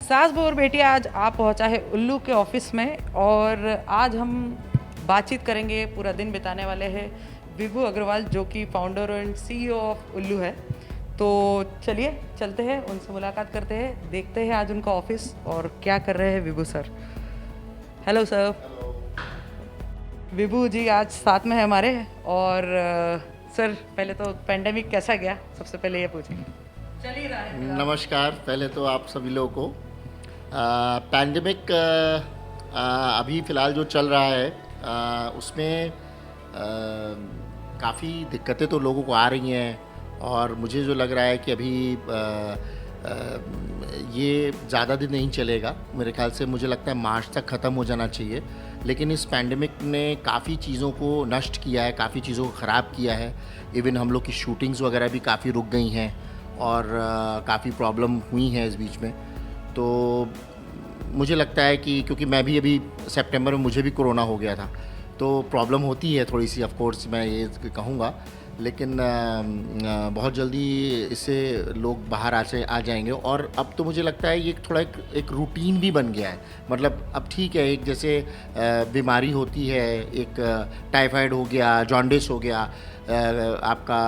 सास बहू और बेटी आज आप पहुंचा है उल्लू के ऑफिस में और आज हम बातचीत करेंगे, पूरा दिन बिताने वाले हैं विभू अग्रवाल जो कि फाउंडर एंड सीईओ ऑफ उल्लू है। तो चलिए चलते हैं, उनसे मुलाकात करते हैं, देखते हैं आज उनका ऑफिस और क्या कर रहे हैं Vibhu sir. Hello sir. Vibhu ji आज साथ में है हमारे और सर पहले तो पेंडेमिक कैसा गया, सबसे पहले ये पूछेंगे। चल ही रहा है। नमस्कार, पहले तो आप सभी लोगों को पैंडमिक अभी फ़िलहाल जो चल रहा है उसमें काफ़ी दिक्कतें तो लोगों को आ रही हैं और मुझे जो लग रहा है कि अभी ये ज़्यादा दिन नहीं चलेगा। मेरे ख्याल से मुझे लगता है मार्च तक ख़त्म हो जाना चाहिए, लेकिन इस पैंडमिक ने काफ़ी चीज़ों को नष्ट किया है, काफ़ी चीज़ों को ख़राब किया है। इवन हम लोग की शूटिंग्स वगैरह भी काफ़ी रुक गई हैं और काफ़ी प्रॉब्लम हुई हैं इस बीच में। तो मुझे लगता है कि क्योंकि मैं भी अभी सितंबर में मुझे भी कोरोना हो गया था, तो प्रॉब्लम होती है थोड़ी सी, ऑफ कोर्स मैं ये कहूँगा, लेकिन बहुत जल्दी इससे लोग बाहर आ जाएंगे। और अब तो मुझे लगता है ये थोड़ा एक रूटीन भी बन गया है। मतलब अब ठीक है, एक जैसे बीमारी होती है, एक टाइफाइड हो गया, जॉन्डिस हो गया, आपका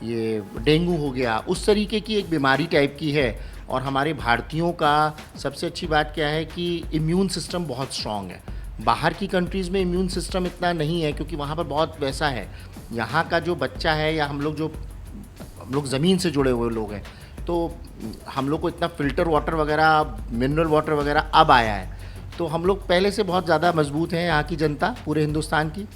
ये डेंगू हो गया, उस तरीके की एक बीमारी टाइप की है। और हमारे भारतीयों का सबसे अच्छी बात क्या है कि इम्यून सिस्टम बहुत स्ट्रॉन्ग है। बाहर की कंट्रीज़ में इम्यून सिस्टम इतना नहीं है क्योंकि वहाँ पर बहुत वैसा है। यहाँ का जो बच्चा है या हम लोग ज़मीन से जुड़े हुए लोग हैं, तो हम लोग को इतना फ़िल्टर वाटर वगैरह, मिनरल वाटर वगैरह अब आया है। तो हम लोग पहले से बहुत ज़्यादा मजबूत हैं, यहाँ की जनता पूरे हिंदुस्तान की।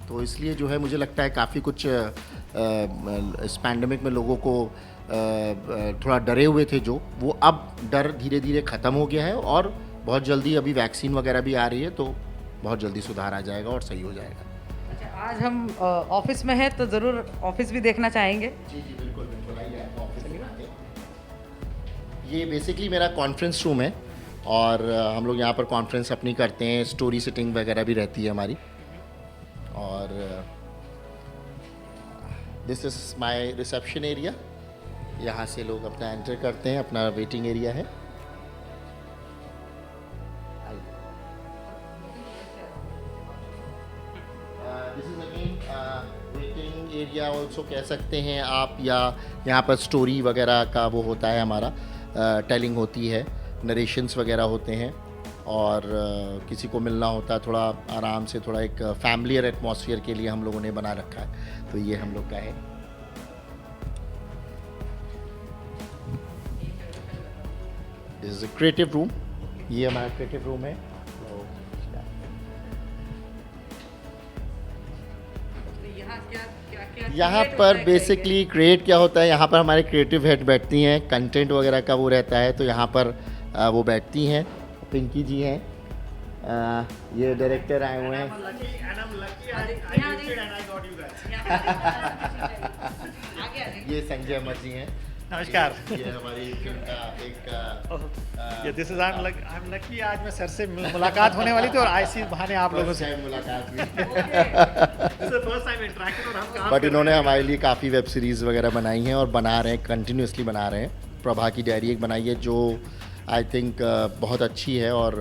तो इसलिए जो है मुझे लगता है काफ़ी कुछ इस पैंडमिक में लोगों को थोड़ा डरे हुए थे जो, वो अब डर धीरे धीरे ख़त्म हो गया है और बहुत जल्दी अभी वैक्सीन वगैरह भी आ रही है, तो बहुत जल्दी सुधार आ जाएगा और सही हो जाएगा। अच्छा, आज हम ऑफिस में हैं तो ज़रूर ऑफिस भी देखना चाहेंगे। जी जी बिल्कुल बिल्कुल, आइए आप ऑफिस में आते हैं। ये बेसिकली मेरा कॉन्फ्रेंस रूम है और हम लोग यहाँ पर कॉन्फ्रेंस अपनी करते हैं, स्टोरी सिटिंग वगैरह भी रहती है हमारी। और this is my reception area. यहाँ से लोग अपना एंटर करते हैं, अपना वेटिंग एरिया है। This is again waiting area also कह सकते हैं आप, या यहाँ पर स्टोरी वगैरह का वो होता है, हमारा टेलिंग होती है, नरेशंस वगैरह होते हैं और किसी को मिलना होता है थोड़ा आराम से, थोड़ा एक फैमिलियर एटमॉस्फेयर के लिए हम लोगों ने बना रखा है। तो ये हम लोग का है। This is a creative room, ये हमारा क्रिएटिव रूम है। यहाँ पर बेसिकली क्रिएट क्या होता है, यहाँ पर हमारे क्रिएटिव हेड बैठती हैं, कंटेंट वगैरह का वो रहता है, तो यहाँ पर वो बैठती हैं। पिंकी जी हैं, ये डायरेक्टर आए हुए हैं। ये संजय अमर जी हैं। नमस्कार। ये हमारी फिल्म का एक this is I am lucky, आज मैं सर से मुलाकात होने वाली थी और ऐसी बहाने आप लोगों से मुलाकात हुई। फर्स्ट टाइम इंटरेक्शन और हम काम बट इन्होंने हमारे लिए काफ़ी वेब सीरीज़ वगैरह बनाई हैं और बना रहे हैं, कंटिन्यूसली बना रहे हैं। प्रभा की डायरी एक बनाई है जो आई थिंक बहुत अच्छी है और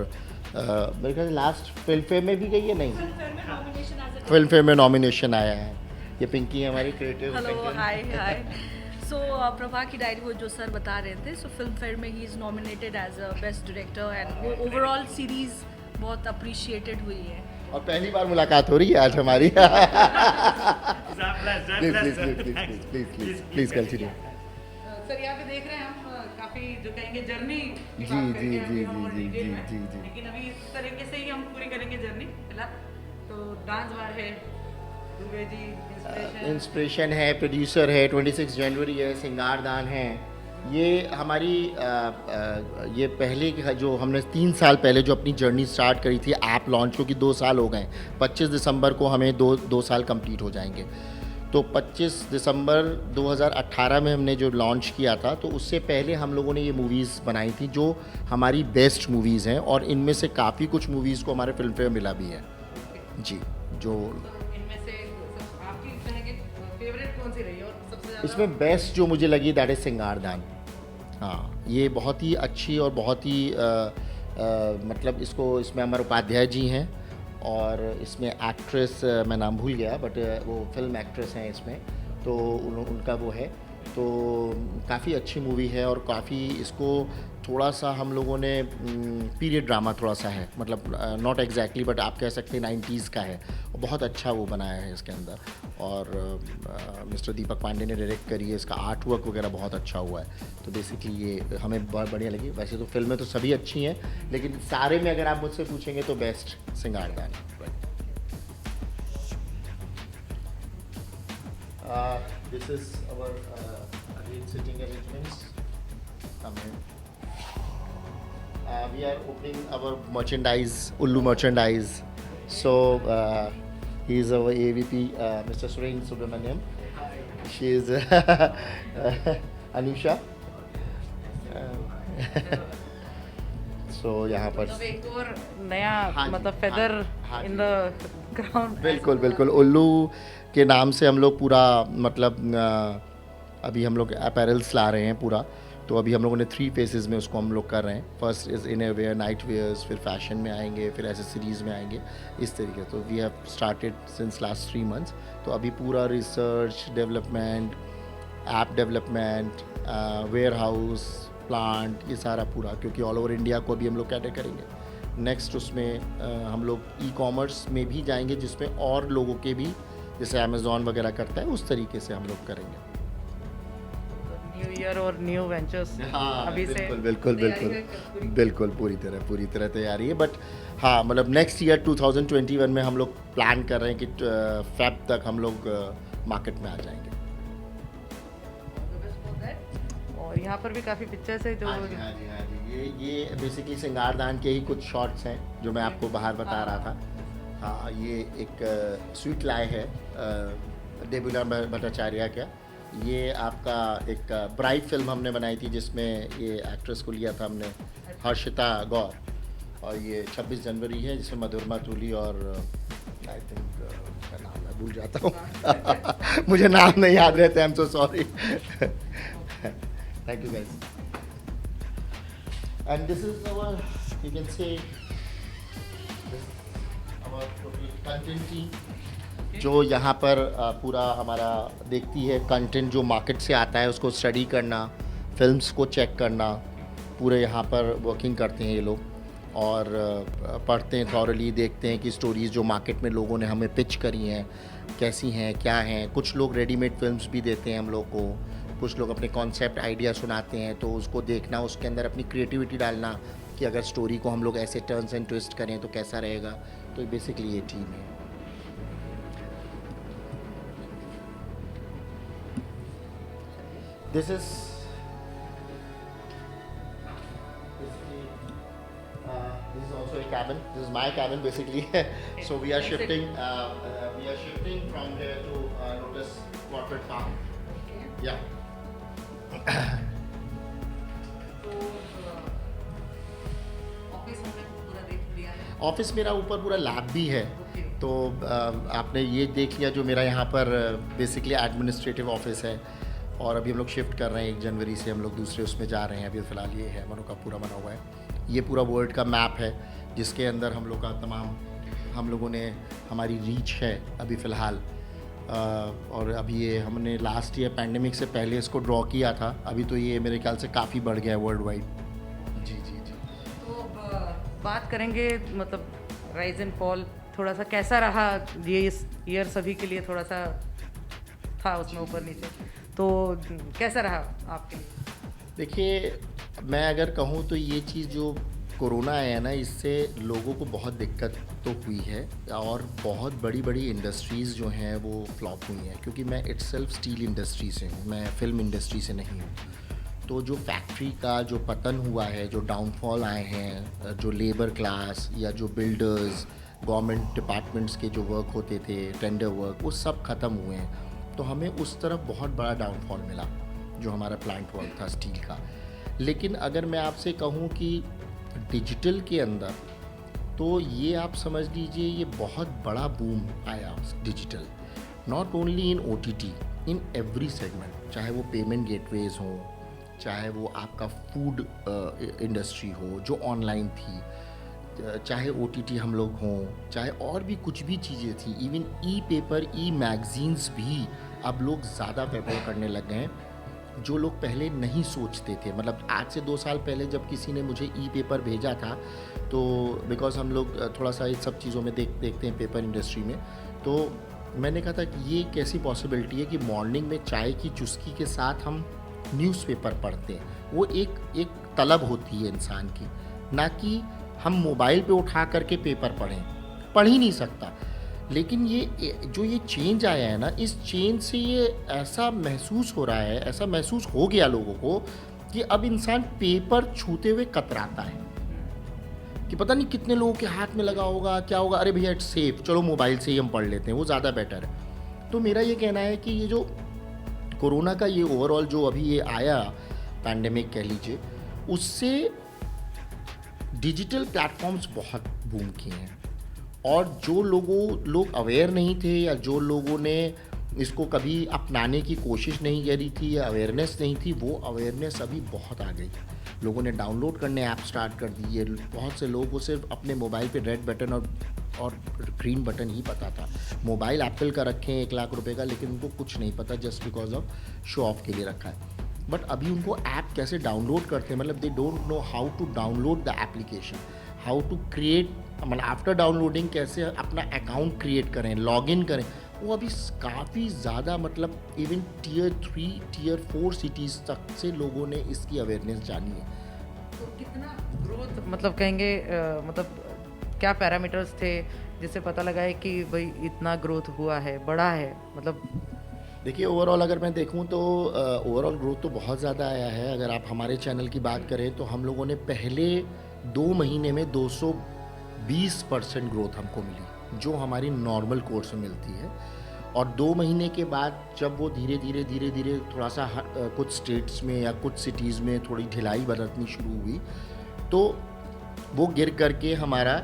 मेरे ख्याल लास्ट फिल्म फेयर में भी गई है, नहीं फिल्म फेयर में नॉमिनेशन आया है। ये पिंकी है हमारी क्रिएटिव। हेलो, हाय हाय। सो प्रभा की डायरी, वो जो सर बता रहे थे, सो फिल्म फेयर में ही is nominated as a best director and वो ओवरऑल सीरीज़ बहुत अप्रिशिएटेड हुई है। और पहली बार मुलाकात हो रही है आज हमारी। Please continue. सर यहाँ पे देख रहे हैं हम काफ़ी जो कहेंगे जर्नी जी जी जी जी जी जी जी जी। लेकिन अभी इस तरीके से ही हम पूरी करेंगे जर्नी फिलहाल। तो डांस बार है, दुबे जी इंस्पिरेशन है, प्रोड्यूसर है, 26 जनवरी है, सिंगारदान है। ये हमारी ये पहले जो हमने 3 साल पहले जो अपनी जर्नी स्टार्ट करी थी ऐप लॉन्च को, कि 2 साल हो गए, 25 दिसंबर को हमें दो साल कंप्लीट हो जाएंगे। तो 25 दिसंबर 2018 में हमने जो लॉन्च किया था, तो उससे पहले हम लोगों ने ये मूवीज़ बनाई थी जो हमारी बेस्ट मूवीज़ हैं और इनमें से काफ़ी कुछ मूवीज़ को हमारे फिल्म फेयर मिला भी है जी। जो इनमें से आपकी कहेंगे फेवरेट कौन सी रही है और सबसे ज़्यादा इसमें बेस्ट जो मुझे लगी दैट इज़ सिंगारदान। हाँ, ये बहुत ही अच्छी और बहुत ही मतलब इसमें अमर उपाध्याय जी हैं और इसमें एक्ट्रेस मैं नाम भूल गया बट वो फिल्म एक्ट्रेस हैं इसमें, तो उनका वो है। तो काफ़ी अच्छी मूवी है और काफ़ी इसको थोड़ा सा हम लोगों ने पीरियड ड्रामा थोड़ा सा है, मतलब नॉट एग्जैक्टली बट आप कह सकते हैं 90s का है और बहुत अच्छा वो बनाया है इसके अंदर। और मिस्टर दीपक पांडे ने डायरेक्ट करी है, इसका आर्ट वर्क वगैरह बहुत अच्छा हुआ है। तो बेसिकली ये हमें बहुत बढ़िया लगी। वैसे तो फिल्में तो सभी अच्छी हैं, लेकिन सारे में अगर आप मुझसे पूछेंगे तो best सिंगारदान। This is our again sitting arrangements. Come here. We are opening our merchandise, Ullu merchandise. So he is our AVP, Mr. Suren Subramaniam. She is Anusha. So यहाँ पर मतलब एक और नया हाँ जी, मतलब फेदर हाँ इन जी। The ground. बिल्कुल बिल्कुल, उल्लू के नाम से हम लोग पूरा मतलब अभी हम लोग अपैरल्स ला रहे हैं पूरा। तो अभी हम लोगों ने 3 फेजेस में उसको हम लोग कर रहे हैं। First is innerwear, nightwears, फिर फैशन में आएंगे, फिर एसेसरीज़ में आएंगे, इस तरीके। तो we have started since last 3 months. तो अभी पूरा research development, app development, warehouse, plant, ये सारा पूरा, क्योंकि ऑल ओवर इंडिया को अभी हम लोग कैटर करेंगे। नेक्स्ट उसमें हम लोग ई कॉमर्स में भी जाएंगे, जिसमें और लोगों के भी जैसे अमेज़ॉन वगैरह करता है उस तरीके से हम लोग करेंगे। न्यू ईयर और न्यू वेंचर्स हाँ अभी से बिल्कुल तैयारी बिल्कुल है पूरी। बिल्कुल पूरी तरह तैयारी है। बट हाँ, मतलब नेक्स्ट ईयर 2021 में हम लोग प्लान कर रहे हैं कि फेब तक हम लोग मार्केट में आ जाएंगे। और यहाँ पर भी काफ़ी पिक्चर्स है जो हाँ जी, हाँ जी, हाँ जी। ये बेसिकली सिंगारदान के ही कुछ शॉट्स हैं जो मैं आपको बाहर बता रहा था। हाँ, ये एक स्वीट लाए है देबुला भट्टाचार्य का। ये आपका एक ब्राइड फिल्म हमने बनाई थी जिसमें ये एक्ट्रेस को लिया था हमने, हर्षिता गौर। और ये 26 जनवरी है जिसमें मधुरमा तुली और आई थिंक उसका नाम मैं भूल जाता हूँ मुझे नाम नहीं याद रहते, I am so sorry. Thank you guys. And this is our, you can say, this is our total content team, जो यहाँ पर पूरा हमारा देखती है कंटेंट जो मार्केट से आता है उसको स्टडी करना, फिल्म्स को चेक करना, पूरे यहाँ पर वर्किंग करते हैं ये लोग और पढ़ते हैं, थॉरली देखते हैं कि स्टोरीज़ जो मार्केट में लोगों ने हमें पिच करी हैं कैसी हैं, क्या हैं। कुछ लोग रेडीमेड फिल्म्स भी देते हैं हम लोग को, कुछ लोग अपने कॉन्सेप्ट आइडिया सुनाते हैं, तो उसको देखना, उसके अंदर अपनी क्रिएटिविटी डालना कि अगर स्टोरी को हम लोग ऐसे टर्न्स एंड ट्विस्ट करें तो कैसा रहेगा। तो बेसिकली ये टीम है। This is also a cabin. This is my cabin basically. So we are shifting from here to Lotus Corporate Farm. Yeah. Office हमने पूरा देख लिया है। ऑफिस मेरा ऊपर पूरा लैब भी है। तो आपने ये देख लिया जो मेरा यहाँ पर बेसिकली एडमिनिस्ट्रेटिव ऑफिस है। और अभी हम लोग शिफ्ट कर रहे हैं 1 जनवरी से हम लोग दूसरे उसमें जा रहे हैं। अभी फ़िलहाल ये है मनो का पूरा बना हुआ है। ये पूरा वर्ल्ड का मैप है जिसके अंदर हम लोग का तमाम हम लोगों ने हमारी रीच है अभी फ़िलहाल। और अभी ये हमने लास्ट ईयर पैंडेमिक से पहले इसको ड्रॉ किया था। अभी तो ये मेरे ख्याल से काफ़ी बढ़ गया है वर्ल्ड वाइड। जी जी जी। तो बात करेंगे मतलब राइज एंड फॉल, थोड़ा सा कैसा रहा ये इस ईयर सभी के लिए, थोड़ा सा था उसमें ऊपर नीचे, तो कैसा रहा आपके लिए? देखिए, मैं अगर कहूँ तो ये चीज़ जो कोरोना आया ना, इससे लोगों को बहुत दिक्कत तो हुई है और बहुत बड़ी बड़ी इंडस्ट्रीज़ जो हैं वो फ्लॉप हुई हैं। क्योंकि मैं इटसेल्फ स्टील इंडस्ट्री से हूँ, मैं फिल्म इंडस्ट्री से नहीं हूँ। तो जो फैक्ट्री का जो पतन हुआ है, जो डाउनफॉल आए हैं, जो लेबर क्लास या जो बिल्डर्स, गवर्नमेंट डिपार्टमेंट्स के जो वर्क होते थे, टेंडर वर्क, वो सब ख़त्म हुए हैं। तो हमें उस तरफ बहुत बड़ा डाउनफॉल मिला जो हमारा प्लांट वर्क था स्टील का। लेकिन अगर मैं आपसे कहूँ कि डिजिटल के अंदर, तो ये आप समझ लीजिए ये बहुत बड़ा बूम आया digital, not only in OTT, in every segment, चाहे वो पेमेंट गेटवेज हों, चाहे वो आपका फूड इंडस्ट्री हो जो ऑनलाइन थी, चाहे OTT हम लोग हों, चाहे और भी कुछ भी चीज़ें थी, इवन ई पेपर, ई मैगजीन्स भी अब लोग ज़्यादा प्रेफर करने लग गए हैं, जो लोग पहले नहीं सोचते थे। मतलब आज से 2 साल पहले जब किसी ने मुझे ई पेपर भेजा था, तो बिकॉज हम लोग थोड़ा सा इस सब चीज़ों में देखते हैं पेपर इंडस्ट्री में, तो मैंने कहा था कि ये कैसी पॉसिबिलिटी है कि मॉर्निंग में चाय की चुस्की के साथ हम न्यूज़पेपर पढ़ते हैं। वो एक तलब होती है इंसान की, ना कि हम मोबाइल पे उठा करके पेपर पढ़ ही नहीं सकता। लेकिन ये चेंज आया है ना, इस चेंज से ये ऐसा महसूस हो रहा है, ऐसा महसूस हो गया लोगों को कि अब इंसान पेपर छूते हुए कतराता है कि पता नहीं कितने लोगों के हाथ में लगा होगा, क्या होगा, अरे भैया इट्स सेफ, चलो मोबाइल से ही हम पढ़ लेते हैं, वो ज़्यादा बेटर है। तो मेरा ये कहना है कि ये जो कोरोना का ये ओवरऑल जो अभी ये आया पैंडेमिक कह लीजिए, उससे डिजिटल प्लेटफॉर्म्स बहुत बूम किए हैं, और जो लोग अवेयर नहीं थे या जो लोगों ने इसको कभी अपनाने की कोशिश नहीं करी थी या अवेयरनेस नहीं थी, वो अवेयरनेस अभी बहुत आ गई। लोगों ने डाउनलोड करने ऐप स्टार्ट कर दिए। बहुत से लोगों को सिर्फ अपने मोबाइल पे रेड बटन और ग्रीन बटन ही पता था। मोबाइल एप्पल का रखें 1 लाख रुपए का, लेकिन उनको कुछ नहीं पता, just because of show off के लिए रखा है। बट अभी उनको ऐप कैसे डाउनलोड करते हैं, मतलब they don't know how to download the application, how to create, मतलब आफ्टर डाउनलोडिंग कैसे अपना अकाउंट क्रिएट करें, लॉगिन करें, वो अभी काफ़ी ज़्यादा, मतलब इवन Tier 3 Tier 4 सिटीज़ तक से लोगों ने इसकी अवेयरनेस जानी है। तो कितना ग्रोथ मतलब कहेंगे, मतलब क्या पैरामीटर्स थे जिससे पता लगा है कि भाई इतना ग्रोथ हुआ है, बढ़ा है? मतलब देखिए, ओवरऑल अगर मैं देखूं तो ओवरऑल ग्रोथ तो बहुत ज़्यादा आया है। अगर आप हमारे चैनल की बात करें तो हम लोगों ने पहले 2 महीने में 220% ग्रोथ हमको मिली, जो हमारी नॉर्मल कोर्स में मिलती है। और 2 महीने के बाद जब वो धीरे धीरे थोड़ा सा कुछ स्टेट्स में या कुछ सिटीज़ में थोड़ी ढिलाई बरतनी शुरू हुई, तो वो गिर करके हमारा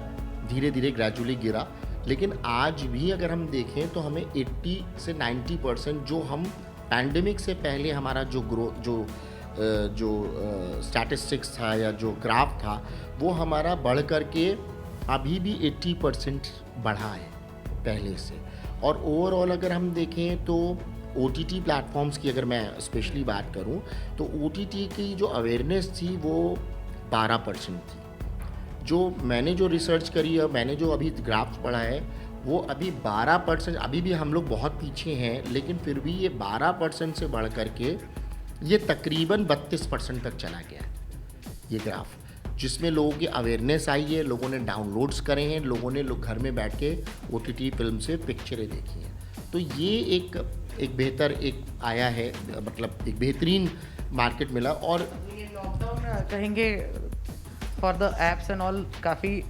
धीरे धीरे ग्रेजुअली गिरा। लेकिन आज भी अगर हम देखें तो हमें 80 से 90% जो हम पैंडेमिक से पहले हमारा जो ग्रोथ जो स्टैटिस्टिक्स था या जो ग्राफ था, वो हमारा बढ़ करके अभी भी 80% बढ़ा है पहले से। और ओवरऑल अगर हम देखें तो OTT प्लेटफॉर्म्स की अगर मैं स्पेशली बात करूं तो OTT की जो अवेयरनेस थी वो 12% थी। जो मैंने जो रिसर्च करी है, मैंने जो अभी ग्राफ पढ़ा है, वो अभी 12%, अभी भी हम लोग बहुत पीछे हैं, लेकिन फिर भी ये 12% से बढ़ करके ये तकरीबन 32% तक चला गया है ये ग्राफ, जिसमें लोगों की अवेयरनेस आई है, लोगों ने डाउनलोड्स करे हैं, लोगों ने घर में बैठ के OTT फिल्म से पिक्चरें देखी हैं। तो ये एक बेहतर एक आया है, मतलब एक बेहतरीन मार्केट मिला। और ये लॉकडाउन कहेंगे for the apps and all काफ़ी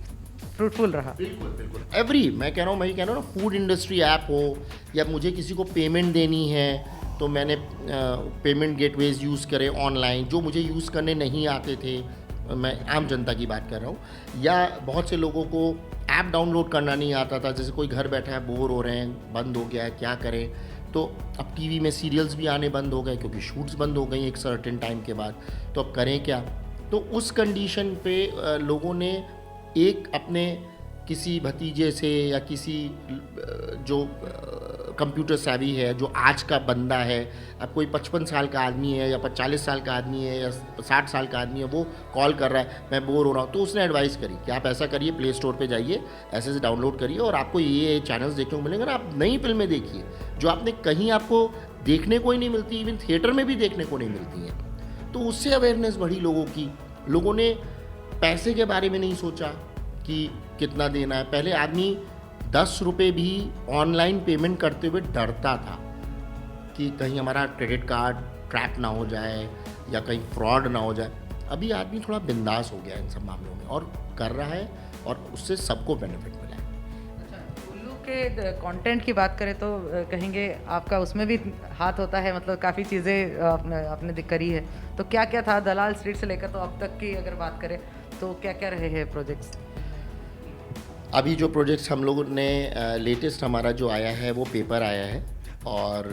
फ्रूटफुल रहा। बिल्कुल मैं कह रहा हूँ ना, फूड इंडस्ट्री ऐप हो या मुझे किसी को पेमेंट देनी है तो मैंने पेमेंट गेटवेज यूज़ करे ऑनलाइन, जो मुझे यूज़ करने नहीं आते थे, मैं आम जनता की बात कर रहा हूँ। या बहुत से लोगों को ऐप डाउनलोड करना नहीं आता था, जैसे कोई घर बैठा है, बोर हो रहे हैं, बंद हो गया है, क्या करें, तो अब टीवी में सीरियल्स भी आने बंद हो गए क्योंकि शूट्स बंद हो गई एक सर्टेन टाइम के बाद, तो अब करें क्या। तो उस कंडीशन पे लोगों ने एक अपने किसी भतीजे से या किसी जो कंप्यूटर सेवी है, जो आज का बंदा है, अब कोई 55 साल का आदमी है या 40 साल का आदमी है या 60 साल का आदमी है, वो कॉल कर रहा है, मैं बोर हो रहा हूँ, तो उसने एडवाइस करी कि आप ऐसा करिए, प्ले स्टोर पे जाइए, ऐसे डाउनलोड करिए और आपको ये चैनल्स देखने को मिलेंगे ना, आप नई फिल्में देखिए जो आपने कहीं आपको देखने को ही नहीं मिलती, इवन थिएटर में भी देखने को नहीं मिलती हैं। तो उससे अवेयरनेस बढ़ी लोगों की। लोगों ने पैसे के बारे में नहीं सोचा कि कितना देना है। पहले आदमी 10 रुपये भी ऑनलाइन पेमेंट करते हुए डरता था कि कहीं हमारा क्रेडिट कार्ड ट्रैप ना हो जाए या कहीं फ्रॉड ना हो जाए। अभी आदमी थोड़ा बिंदास हो गया इन सब मामलों में और कर रहा है, और उससे सबको बेनिफिट मिला है। अच्छा, उल्लू के कंटेंट की बात करें तो कहेंगे आपका उसमें भी हाथ होता है, मतलब काफ़ी चीज़ें आपने करी है, तो क्या क्या था दलाल स्ट्रीट से लेकर तो अब तक की अगर बात करें तो क्या क्या रहे हैं प्रोजेक्ट्स? अभी जो प्रोजेक्ट्स हम लोगों ने लेटेस्ट हमारा जो आया है वो पेपर आया है, और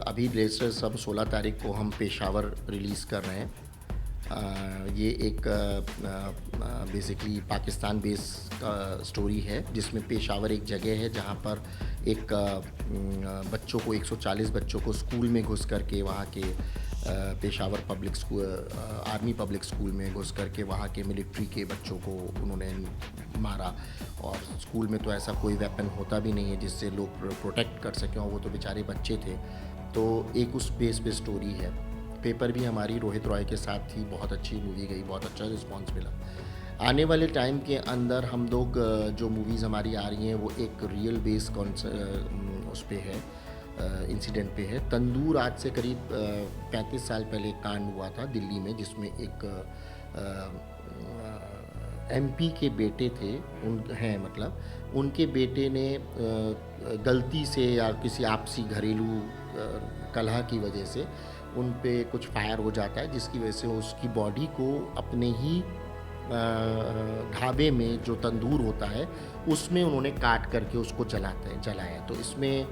अभी लेटेस्ट हम 16 तारीख को हम पेशावर रिलीज़ कर रहे हैं। ये एक बेसिकली पाकिस्तान बेस्ड स्टोरी है, जिसमें पेशावर एक जगह है जहाँ पर एक बच्चों को 140 बच्चों को स्कूल में घुस करके वहाँ के Peshawar public school army public school में घुस करके वहाँ के मिलिट्री के बच्चों को उन्होंने मारा। और स्कूल में तो ऐसा कोई वेपन होता भी नहीं है जिससे लोग प्रोटेक्ट कर सकें, और वो तो बेचारे बच्चे थे। तो एक उस बेस पे स्टोरी है। पेपर भी हमारी रोहित रॉय के साथ थी, बहुत अच्छी मूवी गई, बहुत अच्छा रिस्पांस मिला। आने वाले टाइम के अंदर हम लोग जो मूवीज़ हमारी आ रही हैं वो एक रियल बेस उस पे है, इंसिडेंट पे है। तंदूर आज से करीब 35 साल पहले एक कांड हुआ था दिल्ली में, जिसमें एक एमपी के बेटे थे, उनके बेटे ने गलती से या किसी आपसी घरेलू कलह की वजह से उन पे कुछ फायर हो जाता है, जिसकी वजह से उसकी बॉडी को अपने ही ढाबे में जो तंदूर होता है उसमें उन्होंने काट करके उसको जलाया। तो इसमें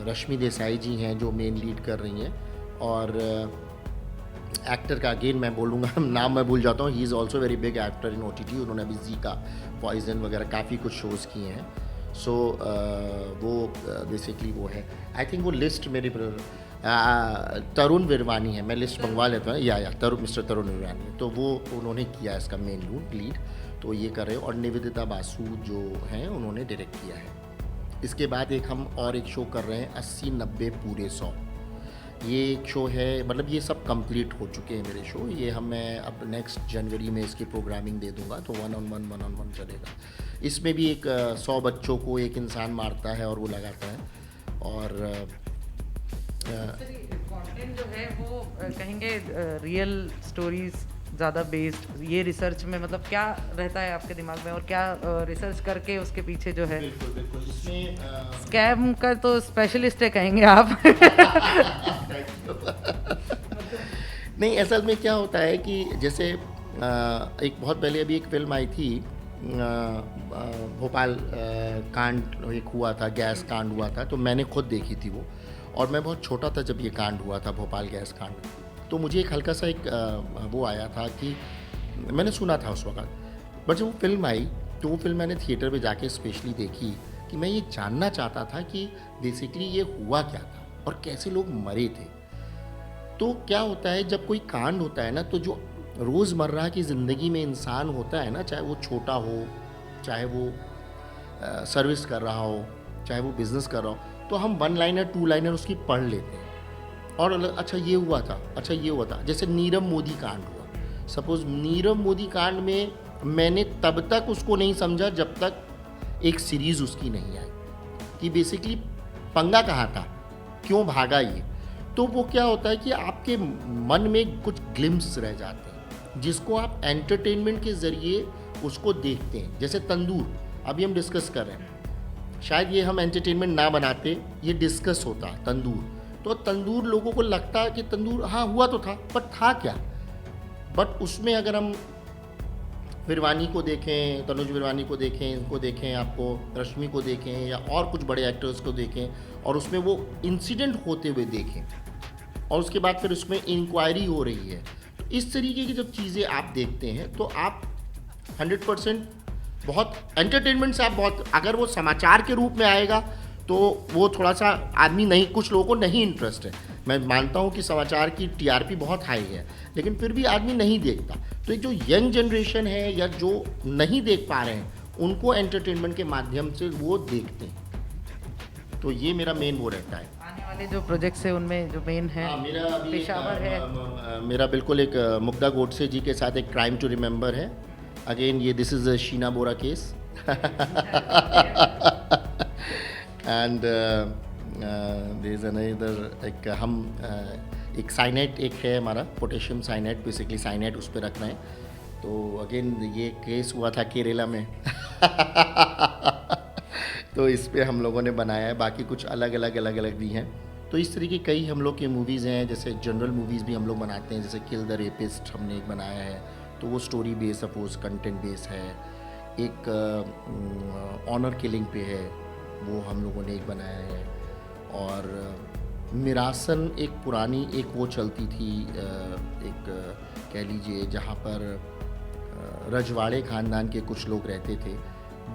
रश्मि देसाई जी हैं जो मेन लीड कर रही हैं, और एक्टर का अगेन मैं बोलूँगा, नाम मैं भूल जाता हूँ, he is also very big actor in OTT। उन्होंने अभी जी का पॉइजन वगैरह काफ़ी कुछ शोज़ किए हैं। सो वो बेसिकली वो है। आई थिंक वो लिस्ट मेरे तरुण विरवानी है, मैं लिस्ट मंगवा लेता हूँ, या मिस्टर तरुण विरवानी है, तो वो उन्होंने किया इसका मेन लीड, तो ये कर रहे हैं। और निवेदिता बासु जो हैं उन्होंने डायरेक्ट किया है। इसके बाद हम और एक शो कर रहे हैं 80-90 पूरे 100। ये एक शो है, मतलब ये सब कंप्लीट हो चुके हैं मेरे शो। ये मैं अब नेक्स्ट जनवरी में इसकी प्रोग्रामिंग दे दूंगा, तो वन ऑन वन चलेगा। इसमें भी एक 100 बच्चों को एक इंसान मारता है और वो लगाता है। और कंटेंट जो है वो कहेंगे रियल स्टोरीज ज़्यादा बेस्ड, ये रिसर्च में मतलब क्या रहता है आपके दिमाग में, और क्या रिसर्च करके उसके पीछे जो है? बिल्कुल इसमें स्कैम का तो स्पेशलिस्ट है कहेंगे आप। नहीं, असल में क्या होता है कि जैसे एक बहुत पहले अभी एक फिल्म आई थी, भोपाल कांड एक हुआ था, गैस कांड हुआ था, तो मैंने खुद देखी थी वो, और मैं बहुत छोटा था जब ये कांड हुआ था, भोपाल गैस कांड। तो मुझे एक हल्का सा एक वो आया था कि मैंने सुना था उस वक्त, बट जब वो फिल्म आई तो वो फिल्म मैंने थिएटर में जाके स्पेशली देखी कि मैं ये जानना चाहता था कि बेसिकली ये हुआ क्या था और कैसे लोग मरे थे। तो क्या होता है जब कोई कांड होता है ना, तो जो रोज़मर्रा की ज़िंदगी में इंसान होता है ना, चाहे वो छोटा हो, चाहे वो सर्विस कर रहा हो, चाहे वो बिज़नेस कर रहा हो, तो हम 1 लाइनर 2 लाइनर उसकी पढ़ लेते हैं और अच्छा ये हुआ था, अच्छा ये हुआ था। जैसे नीरव मोदी कांड हुआ, सपोज़ नीरव मोदी कांड में मैंने तब तक उसको नहीं समझा जब तक एक सीरीज़ उसकी नहीं आई कि बेसिकली पंगा कहाँ था, क्यों भागा ये। तो वो क्या होता है कि आपके मन में कुछ ग्लिम्स रह जाते हैं जिसको आप एंटरटेनमेंट के ज़रिए उसको देखते हैं। जैसे तंदूर अभी हम डिस्कस कर रहे हैं, शायद ये हम एंटरटेनमेंट ना बनाते, ये डिस्कस होता तंदूर, तो तंदूर लोगों को लगता कि तंदूर हाँ हुआ तो था, पर था क्या। बट उसमें अगर हम विरवानी को देखें, तनुज विरवानी को देखें, इनको देखें, आपको रश्मि को देखें या और कुछ बड़े एक्टर्स को देखें और उसमें वो इंसिडेंट होते हुए देखें और उसके बाद फिर उसमें इंक्वायरी हो रही है, तो इस तरीके की जब चीज़ें आप देखते हैं तो आप 100% बहुत एंटरटेनमेंट से आप बहुत, अगर वो समाचार के रूप में आएगा तो वो थोड़ा सा आदमी नहीं, कुछ लोगों को नहीं इंटरेस्ट है। मैं मानता हूँ कि समाचार की TRP बहुत हाई है, लेकिन फिर भी आदमी नहीं देखता। तो एक जो यंग जनरेशन है या जो नहीं देख पा रहे हैं उनको एंटरटेनमेंट के माध्यम से वो देखते हैं। तो ये मेरा मेन वो रहता है। आने वाले जो प्रोजेक्ट्स है उनमें जो मेन है मेरा अभी पेशावर है, मेरा बिल्कुल एक मुग्धा गोडसे जी के साथ एक क्राइम टू रिमेंबर है। अगेन ये this is Sheena Bora case and there is another एक हम एक साइनेट एक है हमारा, पोटेशियम साइनेट, बेसिकली साइनेट उस पर रख रहे हैं। तो अगेन ये केस हुआ था केरला में तो इस पे हम लोगों ने बनाया है, बाकी कुछ अलग अलग भी हैं। तो इस तरीके कई हम लोग की मूवीज़ हैं, जैसे जनरल मूवीज़ भी हम लोग बनाते हैं, जैसे किल द रेपिस्ट हमने एक बनाया है, तो वो story base suppose content base है। एक ऑनर किलिंग पे है, वो हम लोगों ने एक बनाया है। और मिरासन एक पुरानी एक वो चलती थी, एक कह लीजिए जहाँ पर रजवाड़े ख़ानदान के कुछ लोग रहते थे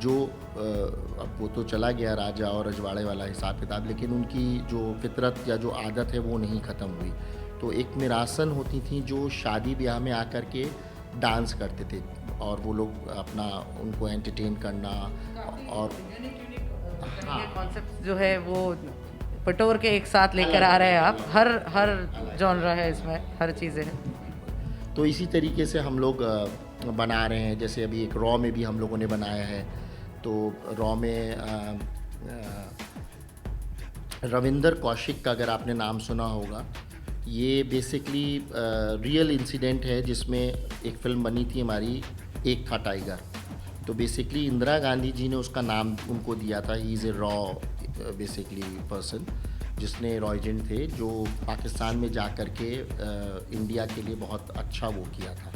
जो अब वो तो चला गया राजा और रजवाड़े वाला हिसाब किताब, लेकिन उनकी जो फितरत या जो आदत है वो नहीं ख़त्म हुई। तो एक मिरासन होती थी जो शादी ब्याह में आकर के डांस करते थे और वो लोग अपना उनको एंटरटेन करना और कॉन्सेप्ट जो है वो पटोर के एक साथ लेकर आ रहे हैं आप। हर जॉनरा है इसमें, हर चीज़ें हैं। तो इसी तरीके से हम लोग बना रहे हैं। जैसे अभी एक रॉ में भी हम लोगों ने बनाया है, तो रॉ में रविंदर कौशिक का अगर आपने नाम सुना होगा, ये बेसिकली रियल इंसिडेंट है जिसमें एक फ़िल्म बनी थी हमारी, एक था टाइगर। तो बेसिकली इंदिरा गांधी जी ने उसका नाम उनको दिया था। He is a raw basically person जिसने रॉ एजेंट थे जो पाकिस्तान में जा कर के इंडिया के लिए बहुत अच्छा वो किया था।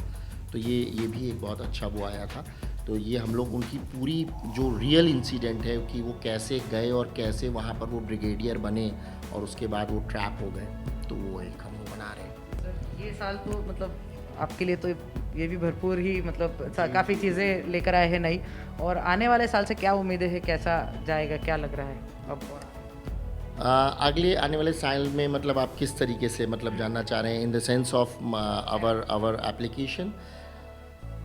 तो ये भी एक बहुत अच्छा वो आया था। तो ये हम लोग उनकी पूरी जो रियल इंसिडेंट है कि वो कैसे गए और कैसे वहाँ पर वो ब्रिगेडियर बने और उसके बाद वो ट्रैप हो गए, तो वो एक हम लोग बना रहे हैं। ये साल तो मतलब आपके लिए तो ये भी भरपूर ही मतलब काफ़ी चीज़ें लेकर आए हैं नई, और आने वाले साल से क्या उम्मीदें हैं, कैसा जाएगा, क्या लग रहा है अब? अगले आने वाले साल में मतलब आप किस तरीके से मतलब जानना चाह रहे हैं in the sense of our application?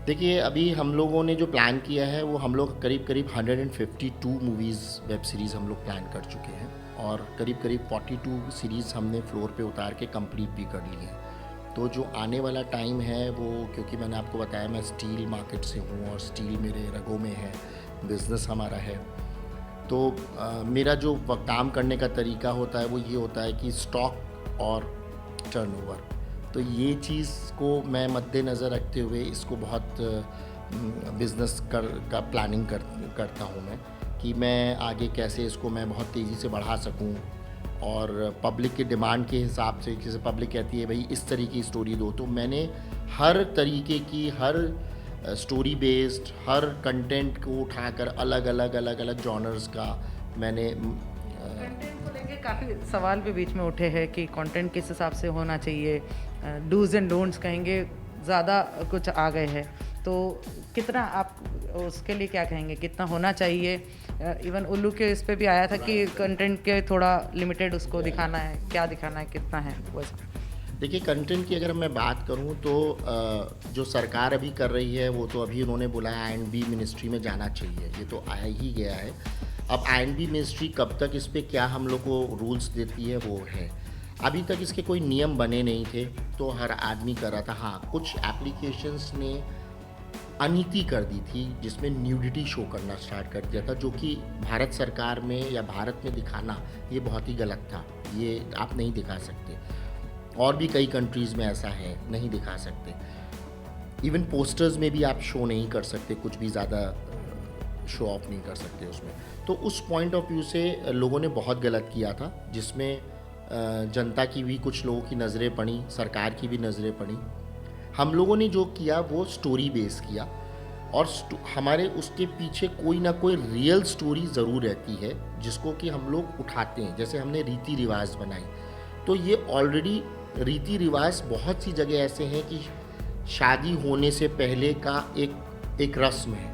देखिए, अभी हम लोगों ने जो प्लान किया है वो हम लोग करीब 152 मूवीज़ वेब सीरीज़ हम लोग प्लान कर चुके हैं और करीब 42 सीरीज़ हमने फ्लोर पे उतार के कंप्लीट भी कर ली है। तो जो आने वाला टाइम है वो, क्योंकि मैंने आपको बताया मैं स्टील मार्केट से हूँ और स्टील मेरे रगों में है, बिज़नेस हमारा है। तो मेरा जो काम करने का तरीका होता है वो ये होता है कि स्टॉक और टर्नओवर, तो ये चीज़ को मैं मद्देनज़र रखते हुए इसको बहुत बिज़नेस का प्लानिंग करता हूँ मैं, कि मैं आगे कैसे इसको मैं बहुत तेज़ी से बढ़ा सकूँ और पब्लिक के डिमांड के हिसाब से। जैसे पब्लिक कहती है भाई इस तरीके की स्टोरी दो, तो मैंने हर तरीके की हर स्टोरी बेस्ड हर कंटेंट को उठाकर अलग अलग जॉनर्स का मैंने कंटेंट को लेके काफ़ी सवाल भी बीच में उठे हैं कि कंटेंट किस हिसाब से होना चाहिए, डूज एंड डोंट्स कहेंगे ज़्यादा कुछ आ गए हैं, तो कितना आप उसके लिए क्या कहेंगे, कितना होना चाहिए? इवन उल्लू के इस पे भी आया था कि कंटेंट के थोड़ा लिमिटेड उसको दिखाना है, क्या दिखाना है, कितना है वैसा? देखिए, कंटेंट की अगर मैं बात करूं तो जो सरकार अभी कर रही है वो तो अभी उन्होंने बोला है I&B मिनिस्ट्री में जाना चाहिए, ये तो आया ही गया है। अब I&B मिनिस्ट्री कब तक इस पे क्या हम लोग को रूल्स देती है वो है, अभी तक इसके कोई नियम बने नहीं थे तो हर आदमी कर रहा था। हाँ, कुछ एप्लीकेशंस ने अनीति कर दी थी जिसमें न्यूडिटी शो करना स्टार्ट कर दिया था, जो कि भारत सरकार में या भारत में दिखाना ये बहुत ही गलत था, ये आप नहीं दिखा सकते। और भी कई कंट्रीज़ में ऐसा है, नहीं दिखा सकते। इवन पोस्टर्स में भी आप शो नहीं कर सकते, कुछ भी ज़्यादा शो ऑफ नहीं कर सकते उसमें। तो उस पॉइंट ऑफ व्यू से लोगों ने बहुत गलत किया था, जिसमें जनता की भी कुछ लोगों की नज़रें पड़ी, सरकार की भी नज़रें पड़ी। हम लोगों ने जो किया वो स्टोरी बेस किया और हमारे उसके पीछे कोई ना कोई रियल स्टोरी ज़रूर रहती है जिसको कि हम लोग उठाते हैं। जैसे हमने रीति रिवाज बनाई, तो ये ऑलरेडी रीति रिवाज बहुत सी जगह ऐसे हैं कि शादी होने से पहले का एक रस्म है,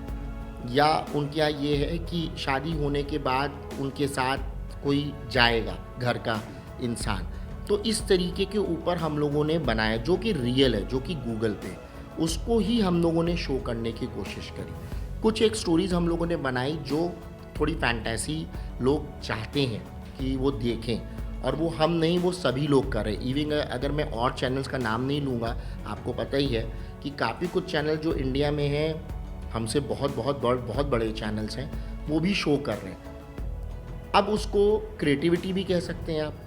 या उनके यहाँ ये है कि शादी होने के बाद उनके साथ कोई जाएगा घर का इंसान। तो इस तरीके के ऊपर हम लोगों ने बनाया जो कि रियल है, जो कि गूगल पे, उसको ही हम लोगों ने शो करने की कोशिश करी। कुछ एक स्टोरीज़ हम लोगों ने बनाई जो थोड़ी फैंटेसी लोग चाहते हैं कि वो देखें, और वो हम नहीं, वो सभी लोग कर रहे हैं। इवन अगर मैं और चैनल्स का नाम नहीं लूँगा, आपको पता ही है कि काफ़ी कुछ चैनल जो इंडिया में हैं, हमसे बहुत बड़े चैनल्स हैं, वो भी शो कर रहे हैं। अब उसको क्रिएटिविटी भी कह सकते हैं आप,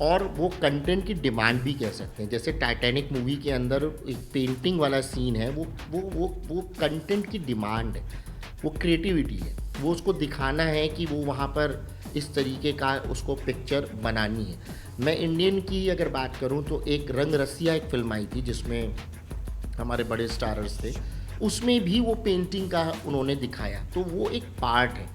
और वो कंटेंट की डिमांड भी कह सकते हैं। जैसे टाइटैनिक मूवी के अंदर एक पेंटिंग वाला सीन है, वो कंटेंट की डिमांड है, वो क्रिएटिविटी है, वो उसको दिखाना है कि वो वहाँ पर इस तरीके का उसको पिक्चर बनानी है। मैं इंडियन की अगर बात करूँ तो एक रंग रसिया एक फिल्म आई थी जिसमें हमारे बड़े स्टारर्स थे, उसमें भी वो पेंटिंग का उन्होंने दिखाया, तो वो एक पार्ट है।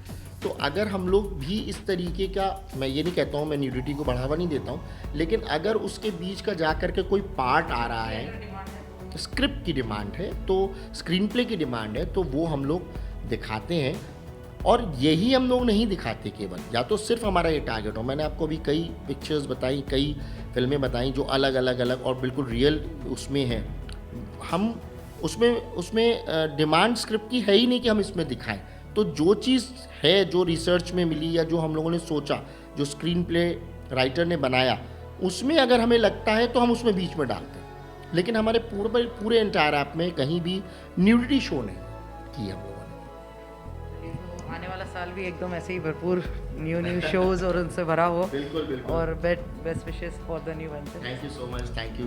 तो अगर हम लोग भी इस तरीके का, मैं ये नहीं कहता हूँ, मैं न्यूडिटी को बढ़ावा नहीं देता हूँ, लेकिन अगर उसके बीच का जा कर के कोई पार्ट आ रहा है, स्क्रिप्ट की डिमांड है, तो स्क्रीन प्ले की डिमांड है, तो वो हम लोग दिखाते हैं। और यही हम लोग नहीं दिखाते केवल, या तो सिर्फ हमारा ये टारगेट हो। मैंने आपको अभी कई पिक्चर्स बताई, कई फिल्में बताई जो अलग अलग अलग और बिल्कुल रियल उसमें हैं। हम उसमें डिमांड स्क्रिप्ट की है ही नहीं कि हम इसमें दिखाएं। तो जो चीज़ है, जो रिसर्च में मिली या जो हम लोगों ने सोचा, जो स्क्रीन प्ले राइटर ने बनाया, उसमें अगर हमें लगता है तो हम उसमें बीच में डालते हैं। लेकिन हमारे पूरे एंटायर ऐप में कहीं भी न्यूडिटी शो नहीं की हम लोगों ने। तो आने वाला साल भी एकदम ऐसे ही भरपूर न्यू शोज और उनसे भरा हो। बिल्कुल बिल्कुल। और best wishes for the new venture. Thank you so much. Thank you.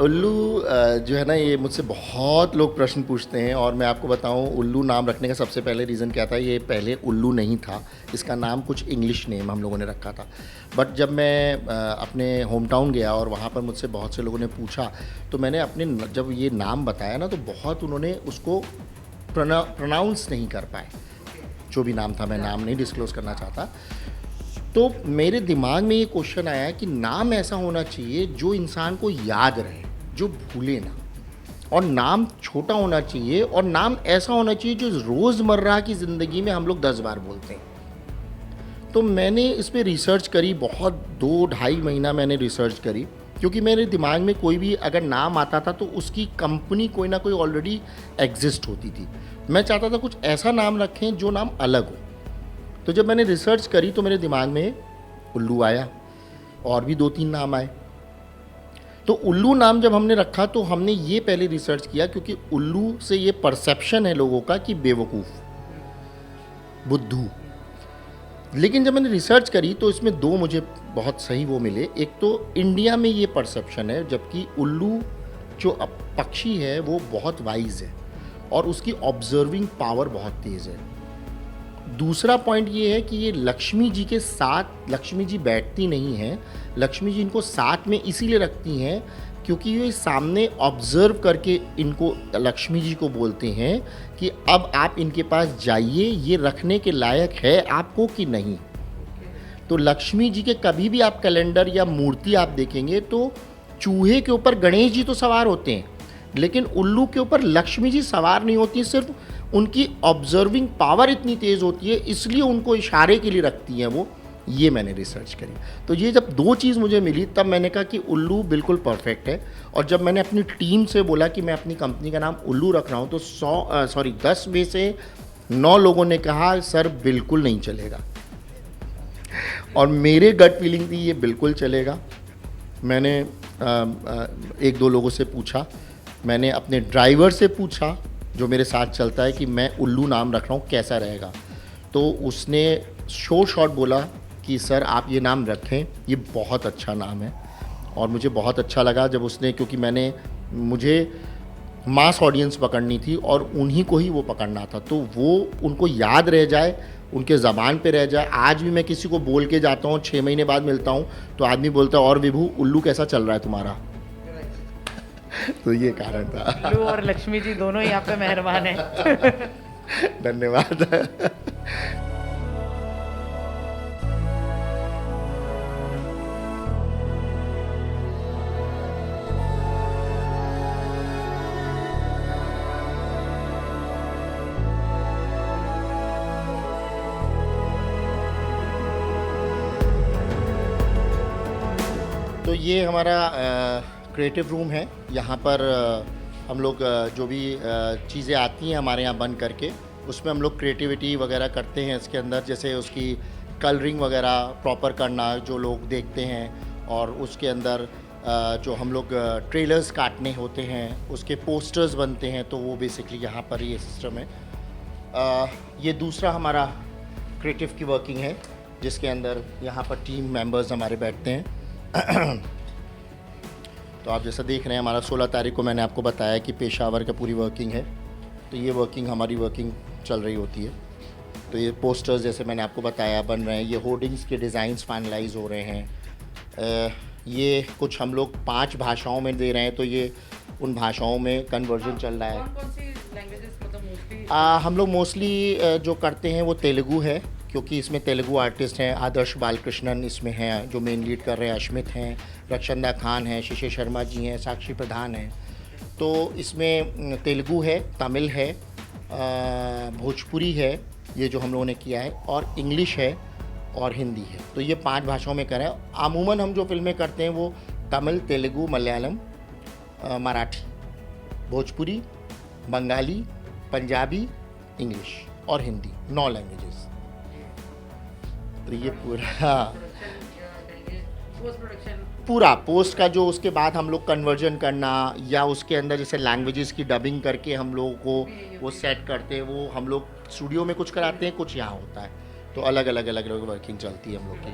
उल्लू जो है ना, ये मुझसे बहुत लोग प्रश्न पूछते हैं। और मैं आपको बताऊं, उल्लू नाम रखने का सबसे पहले रीज़न क्या था। ये पहले उल्लू नहीं था, इसका नाम कुछ इंग्लिश नेम हम लोगों ने रखा था। बट जब मैं अपने होम टाउन गया और वहाँ पर मुझसे बहुत से लोगों ने पूछा, तो मैंने जब ये नाम बताया ना, तो बहुत उन्होंने उसको प्रोनाउंस नहीं कर पाए। जो भी नाम था, मैं नाम नहीं डिस्क्लोज़ करना चाहता। तो मेरे दिमाग में ये क्वेश्चन आया कि नाम ऐसा होना चाहिए जो इंसान को याद रहे, जो भूले ना। और नाम छोटा होना चाहिए, और नाम ऐसा होना चाहिए जो रोज़मर्रा की ज़िंदगी में हम लोग 10 बार बोलते हैं। तो मैंने इस पर रिसर्च करी, बहुत 2-2.5 महीना मैंने रिसर्च करी, क्योंकि मेरे दिमाग में कोई भी अगर नाम आता था तो उसकी कंपनी कोई ना कोई ऑलरेडी एग्जिस्ट होती थी। मैं चाहता था कुछ ऐसा नाम रखें जो नाम अलग हो। तो जब मैंने रिसर्च करी तो मेरे दिमाग में उल्लू आया, और भी 2-3 नाम आए। तो उल्लू नाम जब हमने रखा तो हमने ये पहले रिसर्च किया, क्योंकि उल्लू से ये परसेप्शन है लोगों का कि बेवकूफ़, बुद्धू। लेकिन जब मैंने रिसर्च करी तो इसमें 2 मुझे बहुत सही वो मिले। एक तो इंडिया में ये परसेप्शन है, जबकि उल्लू जो पक्षी है वो बहुत वाइज है और उसकी ऑब्जर्विंग पावर बहुत तेज़ है। दूसरा पॉइंट ये है कि ये लक्ष्मी जी के साथ, लक्ष्मी जी बैठती नहीं हैं, लक्ष्मी जी इनको साथ में इसीलिए रखती हैं क्योंकि ये सामने ऑब्जर्व करके इनको, लक्ष्मी जी को बोलते हैं कि अब आप इनके पास जाइए, ये रखने के लायक है आपको कि नहीं। तो लक्ष्मी जी के कभी भी आप कैलेंडर या मूर्ति आप देखेंगे तो चूहे के ऊपर गणेश जी तो सवार होते हैं, लेकिन उल्लू के ऊपर लक्ष्मी जी सवार नहीं होती। सिर्फ उनकी ऑब्जर्विंग पावर इतनी तेज़ होती है, इसलिए उनको इशारे के लिए रखती हैं वो। ये मैंने रिसर्च करी। तो ये जब 2 चीज़ मुझे मिली तब मैंने कहा कि उल्लू बिल्कुल परफेक्ट है। और जब मैंने अपनी टीम से बोला कि मैं अपनी कंपनी का नाम उल्लू रख रहा हूँ, तो 10 में से 9 लोगों ने कहा सर बिल्कुल नहीं चलेगा। और मेरे गट फीलिंग थी ये बिल्कुल चलेगा। मैंने 1-2 लोगों से पूछा, मैंने अपने ड्राइवर से पूछा जो मेरे साथ चलता है कि मैं उल्लू नाम रख रहा हूँ, कैसा रहेगा। तो उसने शॉर्ट बोला कि सर आप ये नाम रखें, ये बहुत अच्छा नाम है। और मुझे बहुत अच्छा लगा जब उसने, क्योंकि मुझे मास ऑडियंस पकड़नी थी और उन्हीं को ही वो पकड़ना था, तो वो उनको याद रह जाए, उनके ज़बान पे रह जाए। आज भी मैं किसी को बोल के जाता हूँ, 6 महीने बाद मिलता हूँ तो आदमी बोलता है और विभू उल्लू कैसा चल रहा है तुम्हारा। तो ये कारण था। उल्लू और लक्ष्मी जी दोनों ही आप पे मेहरबान हैं। धन्यवाद। तो ये हमारा क्रिएटिव रूम है। यहाँ पर हम लोग जो भी चीज़ें आती हैं हमारे यहाँ बन करके, उसमें हम लोग क्रिएटिविटी वगैरह करते हैं इसके अंदर। जैसे उसकी कलरिंग वगैरह प्रॉपर करना जो लोग देखते हैं, और उसके अंदर जो हम लोग ट्रेलर्स काटने होते हैं उसके पोस्टर्स बनते हैं, तो वो बेसिकली यहाँ पर ये सिस्टम है। ये दूसरा हमारा क्रिएटिव की वर्किंग है, जिसके अंदर यहाँ पर टीम मेंबर्स हमारे बैठते हैं। तो आप जैसा देख रहे हैं, हमारा 16 तारीख को मैंने आपको बताया कि पेशावर का पूरी वर्किंग है, तो ये वर्किंग हमारी वर्किंग चल रही होती है। तो ये पोस्टर्स जैसे मैंने आपको बताया बन रहे हैं, ये होर्डिंग्स के डिज़ाइंस फाइनलाइज हो रहे हैं। ये कुछ हम लोग 5 भाषाओं में दे रहे हैं, तो ये उन भाषाओं में कन्वर्जन चल रहा है। कौन सी लैंग्वेजेस मतलब मोस्टली? हम लोग मोस्टली जो करते हैं वो तेलुगु है, क्योंकि इसमें तेलुगु आर्टिस्ट हैं। आदर्श बालकृष्णन इसमें हैं जो मेन लीड कर रहे हैं, अश्मित हैं, रक्षंदा खान हैं, शिशिर शर्मा जी हैं, साक्षी प्रधान हैं। तो इसमें तेलुगु है, तमिल है, भोजपुरी है, ये जो हम लोगों ने किया है, और इंग्लिश है और हिंदी है। तो ये 5 भाषाओं में करें। अमूमन हम जो फिल्में करते हैं वो तमिल, तेलुगु, मलयालम, मराठी, भोजपुरी, बंगाली, पंजाबी, इंग्लिश और हिंदी, 9 लैंग्वेजेस। तो ये पूरा पोस्ट का जो उसके बाद हम लोग कन्वर्जन करना या उसके अंदर जैसे लैंग्वेजेस की डबिंग करके हम लोगों को वो सेट करते हैं, वो हम लोग स्टूडियो में कुछ कराते हैं, कुछ यहाँ होता है। तो अलग अलग वर्किंग चलती है हम लोग की।